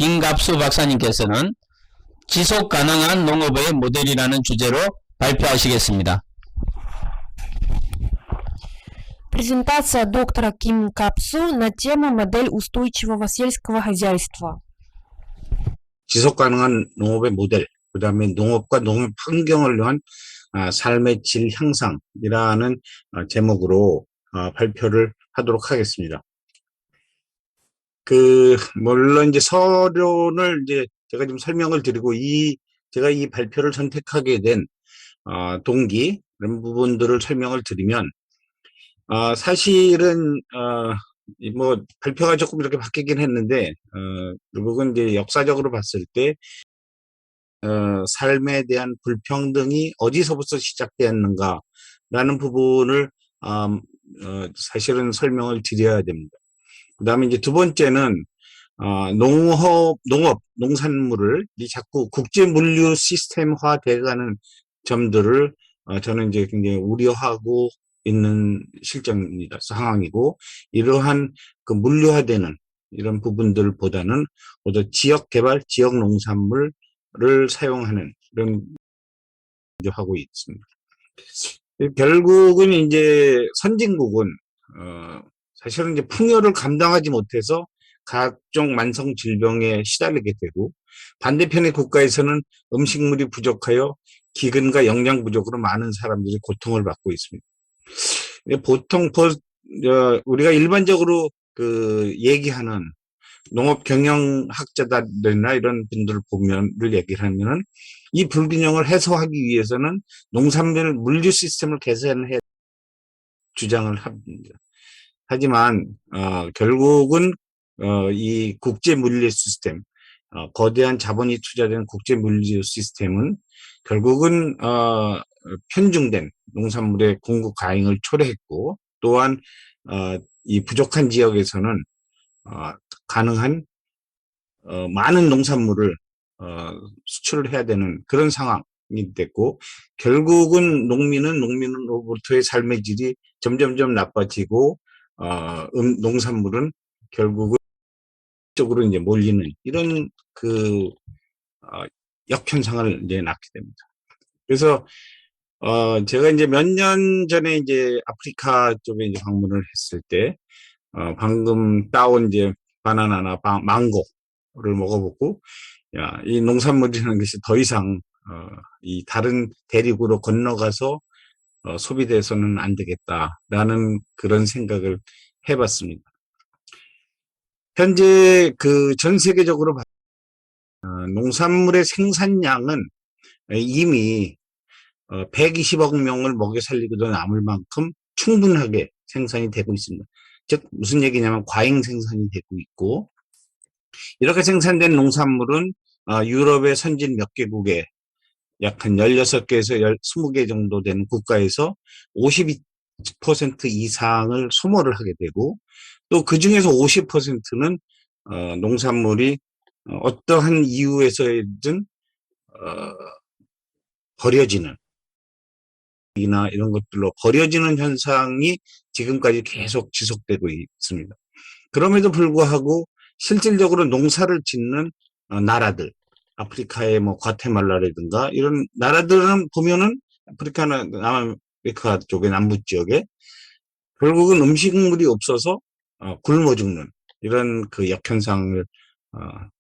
김갑수 박사님께서는 지속 가능한 농업의 모델이라는 주제로 발표하시겠습니다. Презентация доктора Ким Капсу на тему «Модель устойчивого сельского хозяйства». 지속 가능한 농업의 모델, 그 다음에 농업과 농업 환경을 위한 삶의 질 향상이라는 제목으로 발표를 하도록 하겠습니다. 물론 이제 서론을 제가 좀 설명을 드리고 제가 이 발표를 선택하게 된 동기, 이런 부분들을 설명을 드리면, 사실은, 발표가 조금 이렇게 바뀌긴 했는데, 결국은 이제 역사적으로 봤을 때, 삶에 대한 불평등이 어디서부터 시작되었는가라는 부분을, 사실은 설명을 드려야 됩니다. 그 다음에 이제 두 번째는, 농산물을 자꾸 국제 물류 시스템화 돼가는 점들을, 저는 이제 굉장히 우려하고 있는 상황이고, 이러한 그 물류화되는 이런 부분들보다는 모두 지역 개발, 지역 농산물을 사용하는 이런 하고 있습니다. 결국은 이제 선진국은 사실은 이제 풍요를 감당하지 못해서 각종 만성 질병에 시달리게 되고, 반대편의 국가에서는 음식물이 부족하여 기근과 영양 부족으로 많은 사람들이 고통을 받고 있습니다. 보통 우리가 일반적으로 얘기하는 농업 경영학자들이나 이런 분들을 얘기를 하면은 이 불균형을 해소하기 위해서는 농산물 물류 시스템을 개선해야 주장을 합니다. 하지만 결국은 이 국제 물류 시스템, 거대한 자본이 투자된 국제 물류 시스템은 결국은 편중된 농산물의 공급 과잉을 초래했고, 또한 이 부족한 지역에서는 가능한 많은 농산물을 수출을 해야 되는 그런 상황이 됐고, 결국은 농민으로부터의 삶의 질이 점점점 나빠지고, 농산물은 결국은 쪽으로 이제 몰리는 이런 역현상을 이제 낳게 됩니다. 그래서 제가 이제 몇 년 전에 이제 아프리카 쪽에 이제 방문을 했을 때, 방금 따온 이제 바나나나 망고를 먹어보고, 이 농산물이라는 것이 더 이상 이 다른 대륙으로 건너가서 소비돼서는 안 되겠다라는 그런 생각을 해봤습니다. 현재 전 세계적으로 농산물의 생산량은 이미 120억 명을 먹여 살리고도 남을 만큼 충분하게 생산이 되고 있습니다. 즉 무슨 얘기냐면 과잉 생산이 되고 있고, 이렇게 생산된 농산물은 유럽의 선진 몇 개국에 약 한 16개에서 20개 정도 되는 국가에서 52% 이상을 소모를 하게 되고, 또 그 중에서 50%는 농산물이 어떠한 이유에서든 버려지는 이나 이런 것들로 버려지는 현상이 지금까지 계속 지속되고 있습니다. 그럼에도 불구하고 실질적으로 농사를 짓는 나라들, 아프리카의 과테말라라든가 이런 나라들은 보면은 아프리카나 남아메리카 쪽의 남부 지역에 결국은 음식물이 없어서 굶어 죽는 이런 역현상을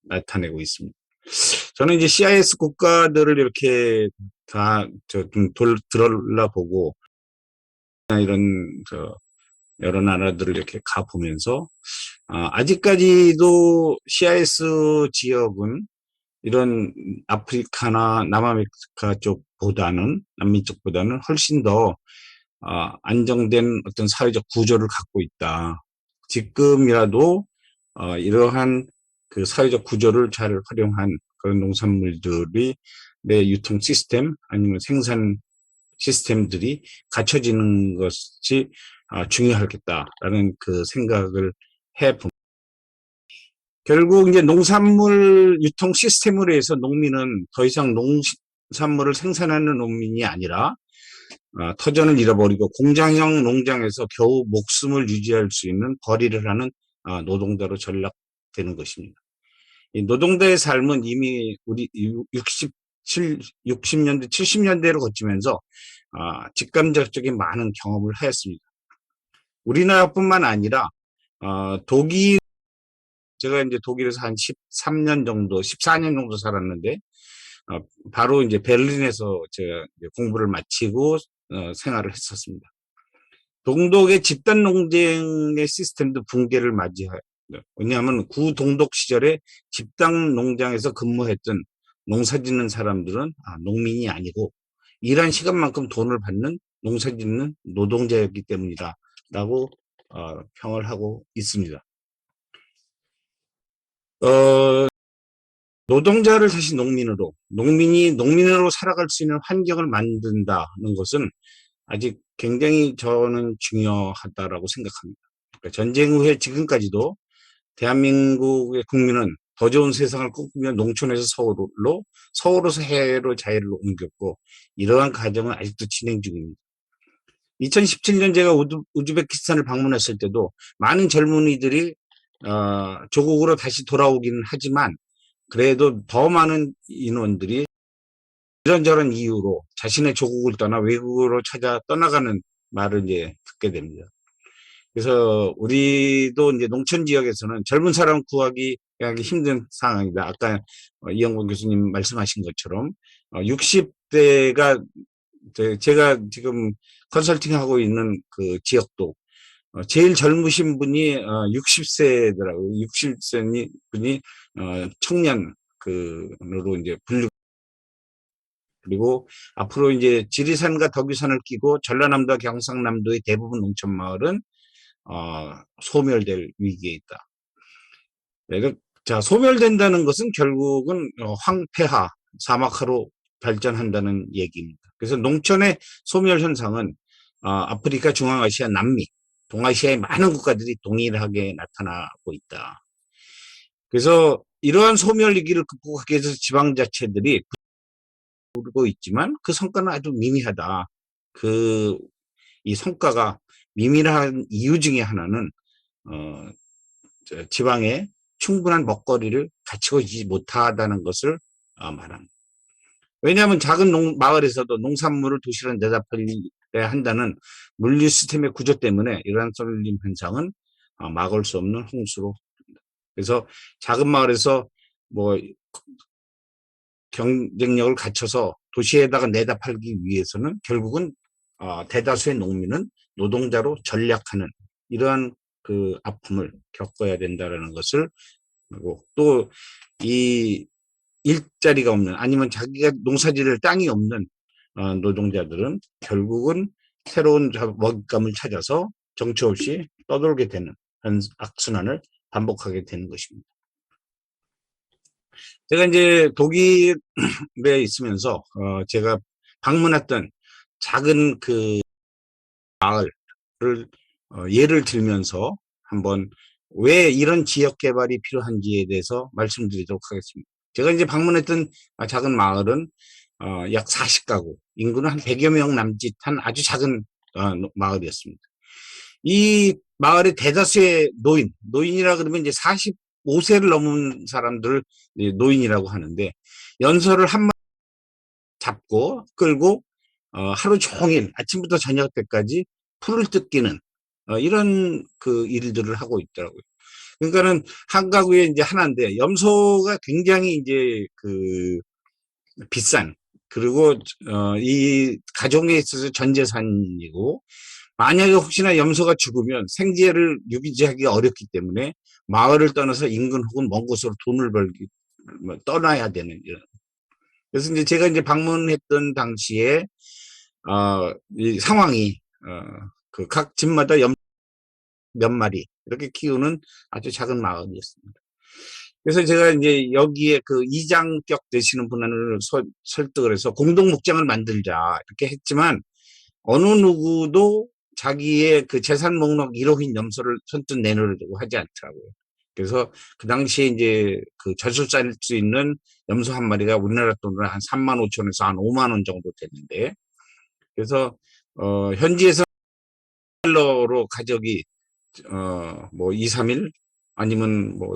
나타내고 있습니다. 저는 이제 CIS 국가들을 이렇게 다 들어보고 이런 여러 나라들을 이렇게 가보면서 아직까지도 CIS 지역은 이런 아프리카나 남아메리카 쪽보다는 남미 쪽보다는 훨씬 더 안정된 어떤 사회적 구조를 갖고 있다. 지금이라도 이러한 사회적 구조를 잘 활용한 그런 농산물들이 내 유통 시스템 아니면 생산 시스템들이 갖춰지는 것이 중요하겠다라는 생각을 해봅니다. 결국 이제 농산물 유통 시스템으로 해서 농민은 더 이상 농산물을 생산하는 농민이 아니라 터전을 잃어버리고 공장형 농장에서 겨우 목숨을 유지할 수 있는 벌이를 하는 노동자로 전락되는 것입니다. 이 노동자의 삶은 이미 우리 60년대, 70년대를 거치면서 직감적인 많은 경험을 하였습니다. 우리나라뿐만 아니라 독일, 제가 이제 독일에서 한 13년 정도, 14년 정도 살았는데 바로 이제 베를린에서 제가 이제 공부를 마치고 생활을 했었습니다. 동독의 집단 농장의 시스템도 붕괴를 맞이해요. 왜냐하면 구동독 시절에 집단 농장에서 근무했던 농사짓는 사람들은 농민이 아니고 일한 시간만큼 돈을 받는 농사짓는 노동자였기 때문이다 라고 평을 하고 있습니다. 노동자를 다시 농민으로, 농민이 농민으로 살아갈 수 있는 환경을 만든다는 것은 아직 굉장히 저는 중요하다라고 생각합니다. 그러니까 전쟁 후에 지금까지도 대한민국의 국민은 더 좋은 세상을 꿈꾸며 농촌에서 서울로, 서울에서 해외로 자유를 옮겼고 이러한 과정은 아직도 진행 중입니다. 2017년 제가 우즈베키스탄을 방문했을 때도 많은 젊은이들이 조국으로 다시 돌아오기는 하지만 그래도 더 많은 인원들이 이런저런 이유로 자신의 조국을 떠나 외국으로 찾아 떠나가는 말을 이제 듣게 됩니다. 그래서 우리도 이제 농촌 지역에서는 젊은 사람 구하기 힘든 상황이다. 아까 이영권 교수님 말씀하신 것처럼 60대가 제가 지금 컨설팅하고 있는 그 지역도 제일 젊으신 분이 60세더라고요. 60세 분이 청년 그로 이제 분류. 그리고 앞으로 이제 지리산과 덕유산을 끼고 전라남도와 경상남도의 대부분 농촌 마을은 소멸될 위기에 있다. 자, 소멸된다는 것은 결국은 황폐화, 사막화로 발전한다는 얘기입니다. 그래서 농촌의 소멸 현상은 아프리카, 중앙아시아, 남미, 동아시아의 많은 국가들이 동일하게 나타나고 있다. 그래서 이러한 소멸 위기를 극복하기 위해서 지방자치들이 부르고 있지만 그 성과는 아주 미미하다. 이 성과가 미미한 이유 중에 하나는 지방에 충분한 먹거리를 갖추고 있지 못하다는 것을 말합니다. 왜냐하면 작은 마을에서도 농산물을 도시로 내다 팔려야 한다는 물류 시스템의 구조 때문에 이러한 쏠림 현상은 막을 수 없는 홍수로. 그래서 작은 마을에서 뭐 경쟁력을 갖춰서 도시에다가 내다 팔기 위해서는 결국은 대다수의 농민은 노동자로 전략하는 이러한 그 아픔을 겪어야 된다는 것을, 그리고 또 이 일자리가 없는 아니면 자기가 농사지을 땅이 없는 노동자들은 결국은 새로운 먹잇감을 찾아서 정처 없이 떠돌게 되는 악순환을 반복하게 되는 것입니다. 제가 이제 독일에 있으면서 제가 방문했던 작은 그 마을을 예를 들면서 한번 왜 이런 지역 개발이 필요한지에 대해서 말씀드리도록 하겠습니다. 제가 이제 방문했던 작은 마을은 약 40가구, 인구는 한 100여 명 남짓한 아주 작은 마을이었습니다. 이 마을의 대다수의 노인이라 그러면 이제 45세를 넘은 사람들을 노인이라고 하는데, 연소를 한 마리 잡고 끌고 하루 종일 아침부터 저녁 때까지 풀을 뜯기는 이런 그 일들을 하고 있더라고요. 그러니까는 한 가구에 이제 하나인데 염소가 굉장히 이제 그 비싼, 그리고 이 가정에 있어서 전 재산이고, 만약에 혹시나 염소가 죽으면 생계를 유지하기가 어렵기 때문에 마을을 떠나서 인근 혹은 먼 곳으로 돈을 벌기 떠나야 되는 이런. 그래서 이제 제가 이제 방문했던 당시에 이 상황이 그 각 집마다 몇 마리 이렇게 키우는 아주 작은 마을이었습니다. 그래서 제가 이제 여기에 그 이장격 되시는 분을 설득을 해서 공동 목장을 만들자 이렇게 했지만 어느 누구도 자기의 그 재산 목록 1호인 염소를 선뜻 내놓으려고 하지 않더라고요. 그래서 그 당시에 이제 그 젖을 수 있는 염소 한 마리가 우리나라 돈으로 한 35,000원에서 한 5만 원 정도 됐는데, 그래서 현지에서 달러로 가격이 뭐 2, 3일 아니면 뭐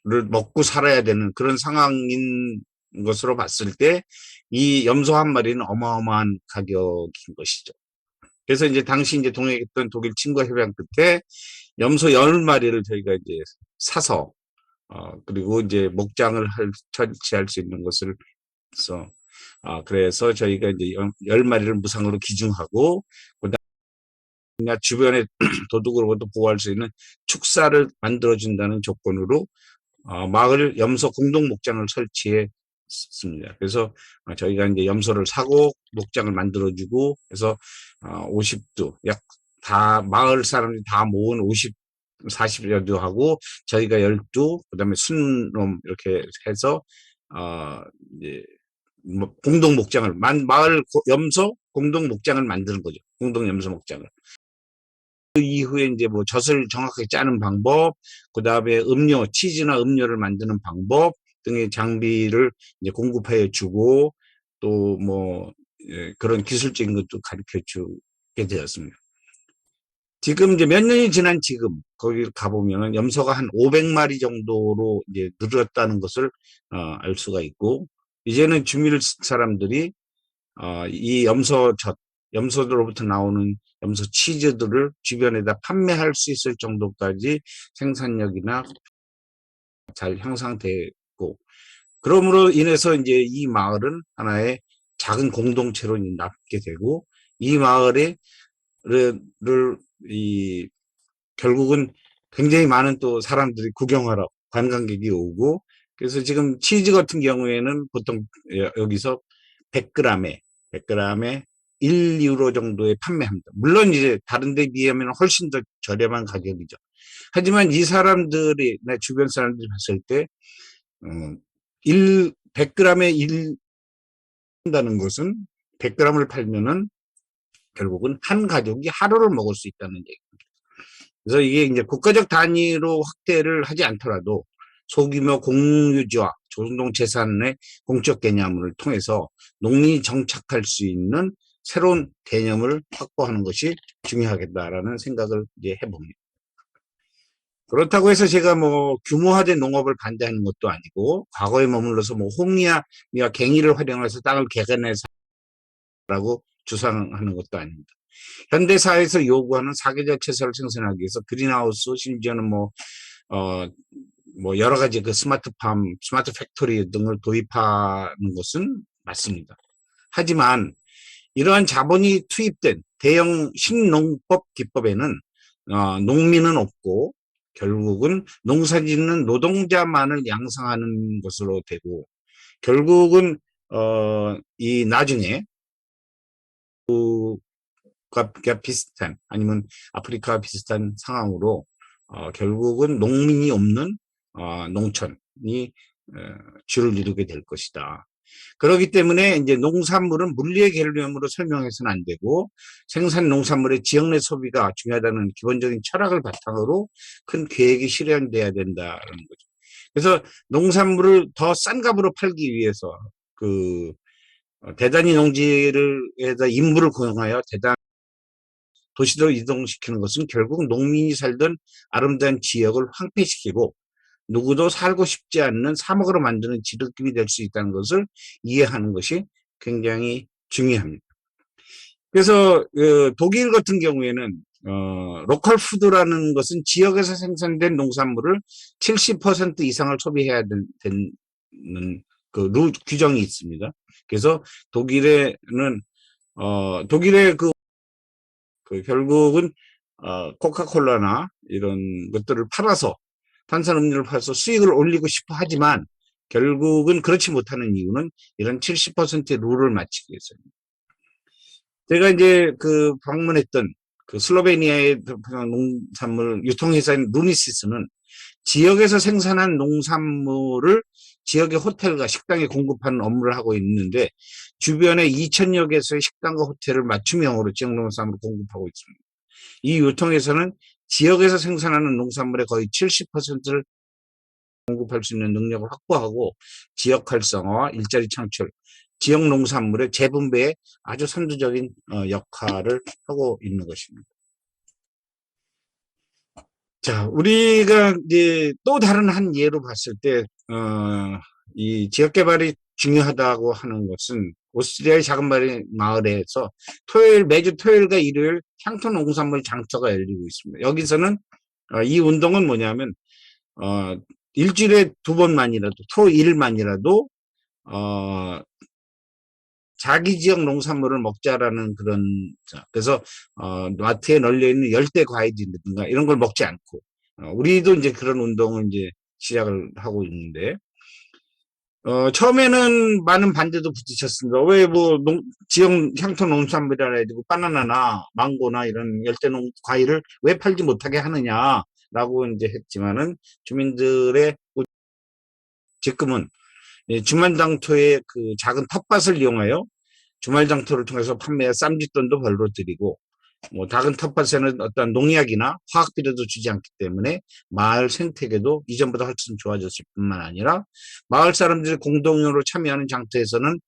먹고 살아야 되는 그런 상황인 것으로 봤을 때 이 염소 한 마리는 어마어마한 가격인 것이죠. 그래서 이제 당시 이제 동행했던 독일 친구와 협약 끝에 염소 10마리를 저희가 이제 사서 그리고 이제 목장을 설치할 수 있는 것을 써 그래서 저희가 이제 10마리를 무상으로 기증하고 그다음에 주변에 도둑으로부터 보호할 수 있는 축사를 만들어준다는 조건으로 마을 염소 공동 목장을 설치했습니다. 그래서 저희가 이제 염소를 사고 목장을 만들어주고 해서 50두 약 다 마을 사람들이 다 모은 40여 두 하고 저희가 12, 그다음에 순놈 이렇게 해서 이제 공동 목장을 마을 염소 공동 목장을 만드는 거죠. 공동 염소 목장을. 그 이후에 이제 뭐 젖을 정확하게 짜는 방법, 그 다음에 음료, 치즈나 음료를 만드는 방법 등의 장비를 이제 공급해 주고 또 뭐 그런 기술적인 것도 가르쳐 주게 되었습니다. 지금 이제 몇 년이 지난 지금 거기 가보면은 염소가 한 500마리 정도로 이제 늘었다는 것을 알 수가 있고 이제는 주민 사람들이 이 염소들로부터 나오는 염소 치즈들을 주변에다 판매할 수 있을 정도까지 생산력이나 잘 향상되고 그러므로 인해서 이제 이 마을은 하나의 작은 공동체로 남게 되고 이 마을에 결국은 굉장히 많은 또 사람들이 구경하러 관광객이 오고 그래서 지금 치즈 같은 경우에는 보통 여기서 100g에 1유로 정도에 판매합니다. 물론 이제 다른 데 비하면 훨씬 더 저렴한 가격이죠. 하지만 이 사람들이 내 주변 사람들이 봤을 때 100g에 1 한다는 것은 100g을 팔면은 결국은 한 가족이 하루를 먹을 수 있다는 얘기입니다. 그래서 이게 이제 국가적 단위로 확대를 하지 않더라도 소규모 공유지와 조성동 재산의 공적 개념을 통해서 농민이 정착할 수 있는 새로운 개념을 확보하는 것이 중요하겠다라는 생각을 이제 해봅니다. 그렇다고 해서 제가 뭐 규모화된 농업을 반대하는 것도 아니고 과거에 머물러서 뭐 홍이와 갱이를 활용해서 땅을 개간해서 라고 주장하는 것도 아닙니다. 현대사회에서 요구하는 사계절 채소를 생산하기 위해서 그린하우스 심지어는 뭐 여러 가지 그 스마트팜, 스마트 팩토리 등을 도입하는 것은 맞습니다. 하지만 이러한 자본이 투입된 대형 신농법 기법에는 농민은 없고 결국은 농사짓는 노동자만을 양성하는 것으로 되고 결국은 이 나중에 비슷한 아니면 아프리카와 비슷한 상황으로 결국은 농민이 없는 농촌이 주를 이루게 될 것이다. 그렇기 때문에 이제 농산물은 물리의 개념으로 설명해서는 안 되고 생산 농산물의 지역 내 소비가 중요하다는 기본적인 철학을 바탕으로 큰 계획이 실현돼야 된다는 거죠. 그래서 농산물을 더 싼 값으로 팔기 위해서 대단위 농지에다 인부를 고용하여 도시로 이동시키는 것은 결국 농민이 살던 아름다운 지역을 황폐시키고 누구도 살고 싶지 않는 사막으로 만드는 지름길이 될 수 있다는 것을 이해하는 것이 굉장히 중요합니다. 그래서 독일 같은 경우에는 로컬 푸드라는 것은 지역에서 생산된 농산물을 70% 이상을 소비해야 되는 그 규정이 있습니다. 그래서 독일의 결국은 코카콜라나 이런 것들을 팔아서 탄산음료를 팔아서 수익을 올리고 싶어 하지만 결국은 그렇지 못하는 이유는 이런 70%의 룰을 맞추기 위해서입니다. 제가 이제 방문했던 슬로베니아의 농산물 유통회사인 루니시스는 지역에서 생산한 농산물을 지역의 호텔과 식당에 공급하는 업무를 하고 있는데 주변에 2,000여 개의 식당과 호텔을 맞춤형으로 지역 농산물을 공급하고 있습니다. 이 유통회사는 지역에서 생산하는 농산물의 거의 70%를 공급할 수 있는 능력을 확보하고 지역 활성화와 일자리 창출, 지역 농산물의 재분배에 아주 선두적인 역할을 하고 있는 것입니다. 자, 우리가 이제 또 다른 한 예로 봤을 때, 이 지역 개발이 중요하다고 하는 것은 오스트리아의 작은 마을에서 매주 토요일과 일요일 향토 농산물 장터가 열리고 있습니다. 여기서는 이 운동은 뭐냐면 어, 일주일에 2번만이라도 토일만이라도 어, 자기 지역 농산물을 먹자라는 그런 그래서 마트에 널려 있는 열대 과일이라든가 이런 걸 먹지 않고 우리도 이제 그런 운동을 이제 시작을 하고 있는데 처음에는 많은 반대도 부딪혔습니다. 왜 뭐 지역 향토 농산물이라 해가지고 바나나나 망고나 이런 열대 과일을 왜 팔지 못하게 하느냐라고 이제 했지만은 주민들의 지금은 주말장터의 그 작은 텃밭을 이용하여 주말장터를 통해서 판매해 쌈짓돈도 벌로 드리고 뭐 작은 텃밭에는 어떤 농약이나 화학 비료도 주지 않기 때문에 마을 생태계도 이전보다 훨씬 좋아졌을 뿐만 아니라 마을 사람들이 공동으로 참여하는 장터에서는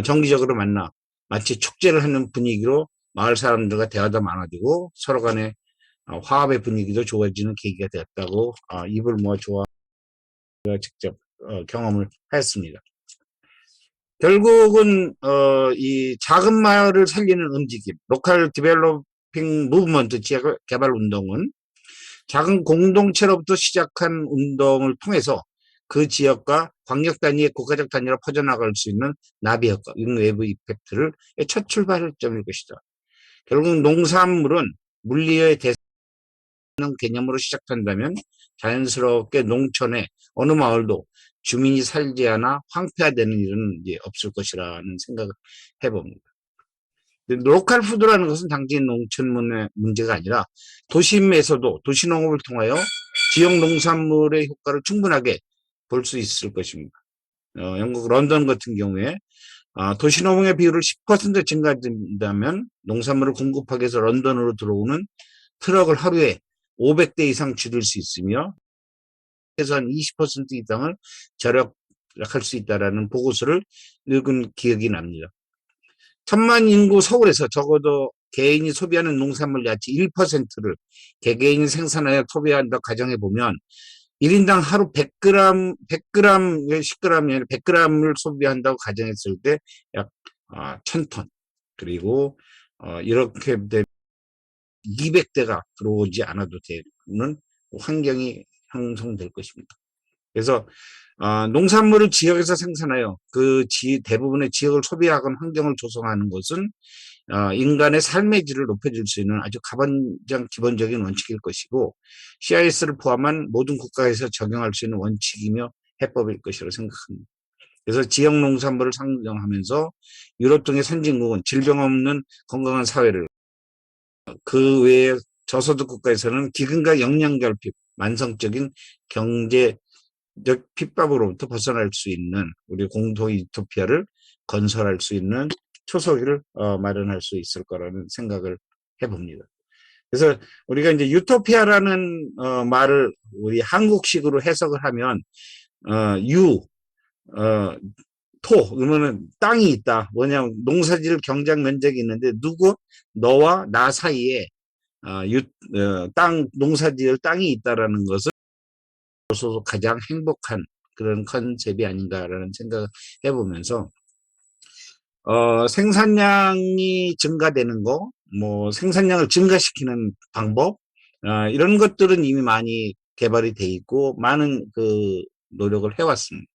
정기적으로 만나 마치 축제를 하는 분위기로 마을 사람들과 대화도 많아지고 서로 간에 화합의 분위기도 좋아지는 계기가 되었다고 입을 모아 직접 경험을 했습니다. 결국은 이 작은 마을을 살리는 움직임, 로컬 디벨로핑 무브먼트 지역 개발 운동은 작은 공동체로부터 시작한 운동을 통해서 그 지역과 광역 단위의 국가적 단위로 퍼져나갈 수 있는 나비 효과, 외부 이펙트를 첫 출발점일 것이다. 결국 농산물은 물리의 대상 개념으로 시작한다면 자연스럽게 농촌의 어느 마을도 주민이 살지 않아 황폐화되는 일은 이제 없을 것이라는 생각을 해봅니다. 로컬 푸드라는 것은 단지 농촌문의 문제가 아니라 도심에서도 도시농업을 통하여 지역 농산물의 효과를 충분하게 볼 수 있을 것입니다. 영국 런던 같은 경우에 도시농업의 비율을 10% 증가된다면 농산물을 공급하기 위해서 런던으로 들어오는 트럭을 하루에 500대 이상 줄일 수 있으며 그래서 한 20% 이상을 절약할 수 있다는 보고서를 읽은 기억이 납니다. 천만 인구 서울에서 적어도 개인이 소비하는 농산물 야채 1%를 개개인이 생산하여 소비한다 가정해보면 1인당 하루 100g, 10g이 아니라 100g을 소비한다고 가정했을 때 약 1000톤. 그리고 이렇게 되면 200대가 들어오지 않아도 되는 환경이 형성될 것입니다. 그래서 농산물을 지역에서 생산하여 그 대부분의 지역을 소비하는 환경을 조성하는 것은 인간의 삶의 질을 높여줄 수 있는 아주 기본적인 원칙일 것이고 CIS를 포함한 모든 국가에서 적용할 수 있는 원칙이며 해법일 것이라고 생각합니다. 그래서 지역 농산물을 상정하면서 유럽 등의 선진국은 질병 없는 건강한 사회를 그 외에 저소득 국가에서는 기근과 영양 결핍, 만성적인 경제적 핍박으로부터 벗어날 수 있는 우리 공동 유토피아를 건설할 수 있는 초석을 마련할 수 있을 거라는 생각을 해봅니다. 그래서 우리가 이제 유토피아라는 말을 우리 한국식으로 해석을 하면 그러면은 땅이 있다. 뭐냐면 농사지을 경작 면적이 있는데 너와 나 사이에 농사지을 땅이 있다라는 것은 가장 행복한 그런 컨셉이 아닌가라는 생각을 해보면서 생산량이 증가되는 거, 뭐 생산량을 증가시키는 방법 이런 것들은 이미 많이 개발이 돼 있고 많은 그 노력을 해왔습니다.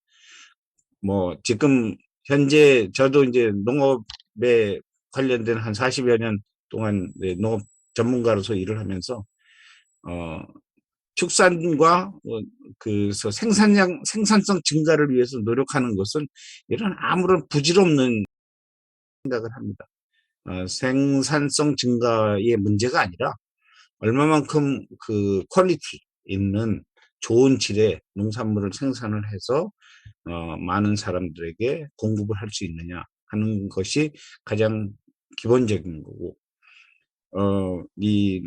뭐 지금 현재 저도 이제 농업에 관련된 한 40여 년 동안 농업 전문가로서 일을 하면서 축산과 그래서 생산성 증가를 위해서 노력하는 것은 이런 아무런 부질없는 생각을 합니다. 생산성 증가의 문제가 아니라 얼마만큼 그 퀄리티 있는 좋은 질의 농산물을 생산을 해서 많은 사람들에게 공급을 할 수 있느냐 하는 것이 가장 기본적인 거고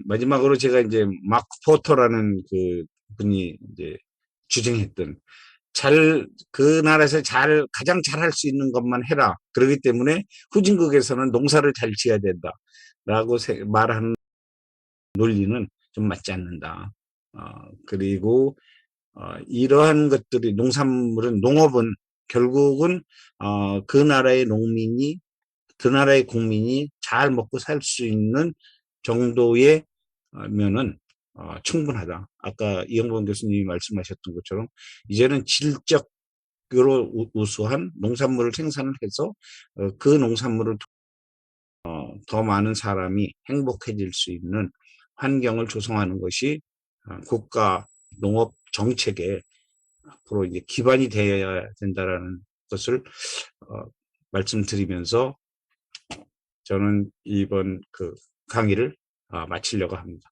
마지막으로 제가 이제 마크 포터라는 그 분이 이제 주장했던 그 나라에서 가장 잘할 수 있는 것만 해라. 그렇기 때문에 후진국에서는 농사를 잘 지어야 된다. 라고 말하는 논리는 좀 맞지 않는다. 그리고 이러한 것들이 농업은 결국은 그 나라의 국민이 잘 먹고 살 수 있는 정도의 면은 충분하다. 아까 이영범 교수님이 말씀하셨던 것처럼 이제는 질적으로 우수한 농산물을 생산을 해서 그 농산물을 더 많은 사람이 행복해질 수 있는 환경을 조성하는 것이 국가 농업 정책의 앞으로 이제 기반이 되어야 된다라는 것을 말씀드리면서 저는 이번 그 강의를 마치려고 합니다.